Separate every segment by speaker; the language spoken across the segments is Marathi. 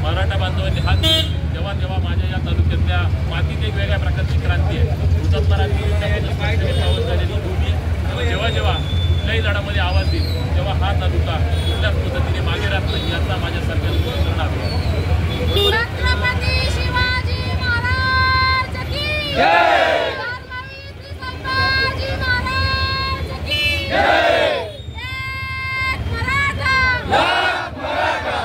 Speaker 1: मराठा बांधवांनी हात जेव्हा जेव्हा माझ्या या तालुक्यातल्या मातीत एक वेगळ्या प्रकारची क्रांती आहे, हुतात्मा पावन झालेली भूमी, जेव्हा जेव्हा कुठल्याही लढामध्ये आवाज देईल तेव्हा हा तालुका कुठल्याच पद्धतीने मागे राहत नाही याचा माझ्या सरकारला
Speaker 2: छत्रपती शिवाजी महाराज की जय, धर्मवीर संभाजी महाराज की जय। एक मराठा लाख मराठा,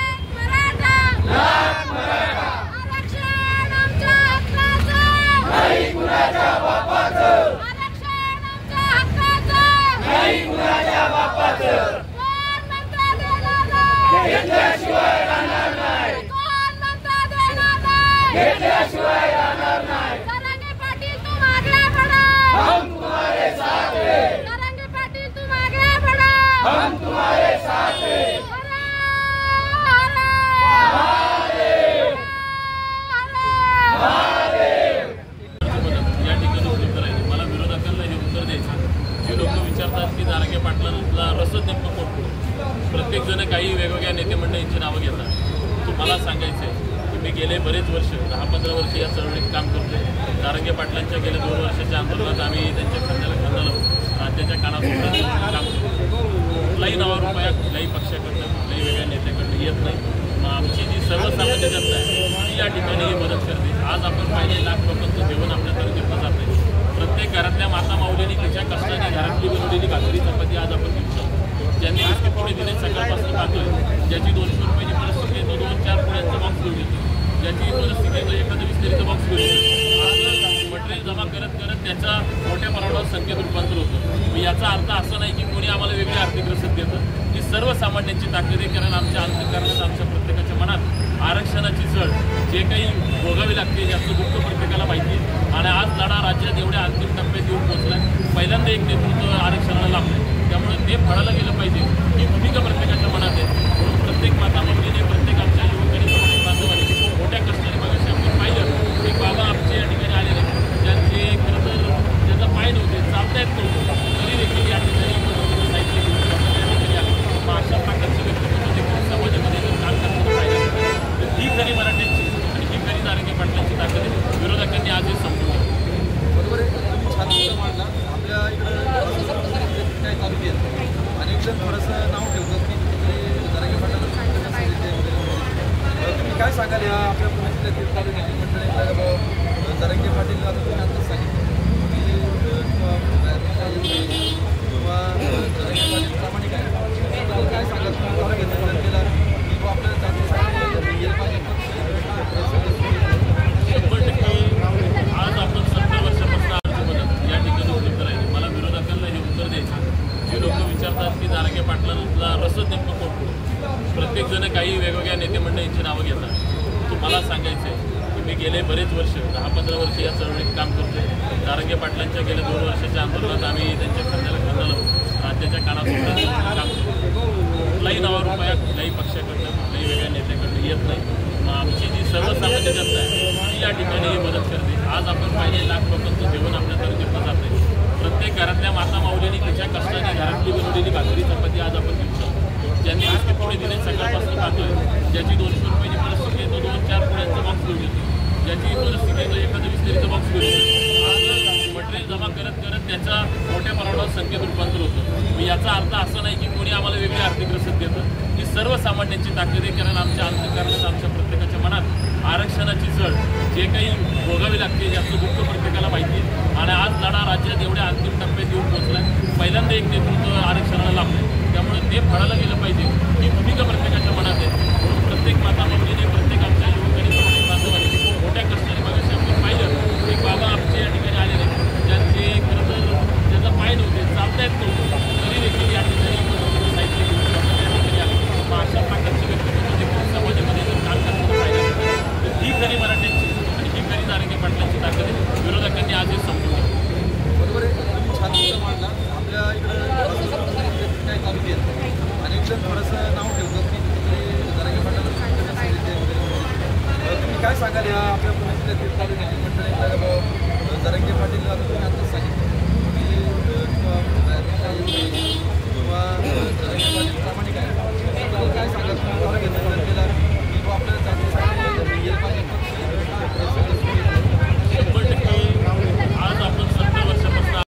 Speaker 2: एक मराठा लाख मराठा, आरक्षण आमच्या हक्काचं नाही कुणाच्या बापाचं, आरक्षण आमच्या हक्काचं नाही कुणाच्या बापाचं, कोण म्हणता देणार नाही घेतल्याशिवाय राहणार नाही, कोण म्हणता देणार नाही घेतल्याशिवाय राहणार नाही। तरंगे पाटील तुम आगे बढ़ो, हम तुम्हारे साथ हैं, तरंगे पाटील तुम आगे बढ़ो, हम तुम्हारे साथ हैं।
Speaker 1: या ठिकाणी उत्तर आहे मला विरोधकांना हे उत्तर द्यायचं जे लोक विचारतात की दारंगे पाटलांना रसद नेमकं कोण, प्रत्येक जण काही वेगवेगळ्या नेते मंडळींची नावं घेतात। तुम्हाला सांगायचं आहे की मी गेले बरेच वर्ष 10-15 वर्ष या चळवळीत काम करतोय। दारंगे पाटलांच्या गेल्या 2 वर्षाच्या आंदोलनात आम्ही त्यांच्या खांद्याला खांदा लावून राज्याच्या कानाकोपऱ्यात काम करतो। कुठलाही नवा रुपया कुठल्याही पक्षाकडनं कुठल्याही वेगळ्या नेत्याकडनं येत नाही। आमची जी सर्वसामान्य जनता आहे ती या ठिकाणी मदत करते। आज आपण पाहिले लाख लोकांचं जेवण आपल्या तालुक्यात जाते, प्रत्येक घरातल्या माता माऊलींनी तिच्या कष्टाने घरातली बनवलेली भाकरी चपाती आज आपण घेऊ शकतो। ज्यांनी बिस्किट पुढे दिले सकाळपासून पाहतोय, ज्याची 200 रुपयाची परिस्थिती आहे तो 2-4 पुड्यांचा बॉक्स घेऊन येतो, ज्याची परिस्थिती आहे तो एखादं विस्तारीचं बॉक्स घेऊन येतो। आज मटेरियल जमा करत करत त्याचा मोठ्या प्रमाणावर संख्येत रूपांतर होतं। याचा अर्थ असा नाही की कोणी आम्हाला वेगळी आर्थिक रसद देतं, ही सर्वसामान्यांची ताकद आहे। कारण आमच्या अंतःकरणात आमच्या प्रत्येकाच्या मनात आरक्षणाची झळ जे काही भोगावी लागते याचं दुःख प्रत्येकाला माहिती आहे। आणि आज लढा राज्यात एवढ्या अंतिम टप्प्यात येऊन पोहोचला, पहिल्यांदा एक नेतृत्व आरक्षणाला लाभलं, त्यामुळे ते फळायला गेलं पाहिजे ही भूमिका प्रत्येकाच्या मनात आहे। म्हणून प्रत्येक माता मुलीने प्रत्येक आमच्या युवकांनी प्रत्येक बांधवांनी मोठ्या कष्टाने मागाशी आपण पाहिलं एक बाबा आमचे या ठिकाणी आलेले ज्यांचे खरं तर ज्याचा पाय नव्हते चालता येत नव्हतं तरी देखील या ठिकाणी साहित्य घेऊन आले। मग अशा प्रकारची व्यक्तिमत्व देखील समाजामध्ये जर काम करताना पाहिजे तर ही खरी मराठ्यांची आणि ही खरी दारंगे पाटलांची ताकद आहे। विरोधकांनी आज हे समजून
Speaker 3: बरोबर आहे, तुम्ही छान मुद्दा मांडला। आपल्या इकडे काही तालुके आहेत अनेक जण थोडंसं नाव ठेवतात की दारंगे पाटलांना तुम्ही काय सांगाल या आपल्या पुण्यातील तालुक्यातील मंडळी दारंगे पाटील आता तुम्ही आताच सांगितलं किंवा दारंगे पाटील प्रामाणिक आहे, काय सांगाल तुम्ही जनतेला की आपल्या
Speaker 1: आज आपण 70 वर्षापासून अर्ज या ठिकाणी उत्तर आहे मला विरोधकांना हे उत्तर द्यायचं जे लोक विचारतात की दारंगे पाटलांना रसद नेमकं कोण, प्रत्येक जण काही वेगवेगळ्या नेते मंडळींची नावं घेतात। तुम्हाला सांगायचं आहे की मी गेले बरेच वर्ष 10-15 वर्ष या चळवळीत काम करतोय। दारंगे पाटलांच्या गेल्या 2 वर्षाच्या आंदोलनात आम्ही त्यांच्या खांद्याला खांदा लावून राज्याच्या कानाकोपऱ्यात काम करतो। कुठलाही नवा रुपया कुठल्याही पक्षाकडनं कुठल्याही वेगळ्या नेत्याकडनं येत नाही। आमची जी सर्वसामान्य जनता आहे ती या ठिकाणी मदत करते। आज आपण पाहिले लाख लोकांचं जेवण आपल्या तालुक्यात जाते, प्रत्येक घरातल्या माता माऊलींनी तिच्या कष्टाने घरातली बनवलेली भाकरी चपाती आज आपण घेऊ शकतो, ज्यांनी बिस्किट पुढे दिले सकाळपासून पाहतोय, ज्याची 200 रुपयाची परिस्थिती आहे तो 2-4 पुड्यांचा बॉक्स घेऊन येतो, ज्याची परिस्थिती आहे तो एखादं विस्तारीचं बॉक्स घेऊन येतो। आज मटेरियल जमा करत करत त्याचा मोठ्या प्रमाणावर संख्येत रूपांतर होतं। याचा अर्थ असा नाही की कोणी आम्हाला वेगळी आर्थिक रसद देतं, ही सर्वसामान्यांची ताकद आहे। कारण आमच्या अंतःकरणात आमच्या प्रत्येकाच्या मनात आरक्षणाची जास्तीत जास्त दुःख प्रत्येकाला माहिती आहे आणि आज लढा राज्यात एवढ्या अंतिम टप्प्यात येऊन पोहोचला पहिल्यांदा एक नेतृत्व आरक्षणाला लाभलं त्यामुळे ते फळायला गेलं पाहिजे ही भूमिका प्रत्येकाच्या मनात आहे म्हणून प्रत्येक माताभगिनीने प्रत्येक आमच्या युवकांनी प्रत्येक बांधवांनी खूप मोठ्या कष्टाने मागाशी आपण पाहिलं एक बाबा आमचे या ठिकाणी आलेले ज्यांचे खरं तर ज्यांचा पाय नव्हते चालता येत नव्हतं तरी देखील या ठिकाणी साहित्य घेऊन त्या ठिकाणी आले मग अशा प्रकारची व्यक्तिमत्व देखील समाजामध्ये जर काम करताना पाहिजे तर ही खरी मराठ्यांची आणि ही खरी दारंगे पाटलांची ताकद आहे विरोधकांनी आज हे समजून घेतलं
Speaker 3: बरोबर आहे तुम्ही छान मुद्दा मांडला आपल्या इकडं काही तालुके आहेत अनेक जण थोडंसं नाव ठेवतात की तिथे जरांगे पाटलांना तुम्ही काय सांगाल या आपल्या पुण्यातल्या तालुक्यातील मंडळी जरांगे पाटील आता तुम्ही आता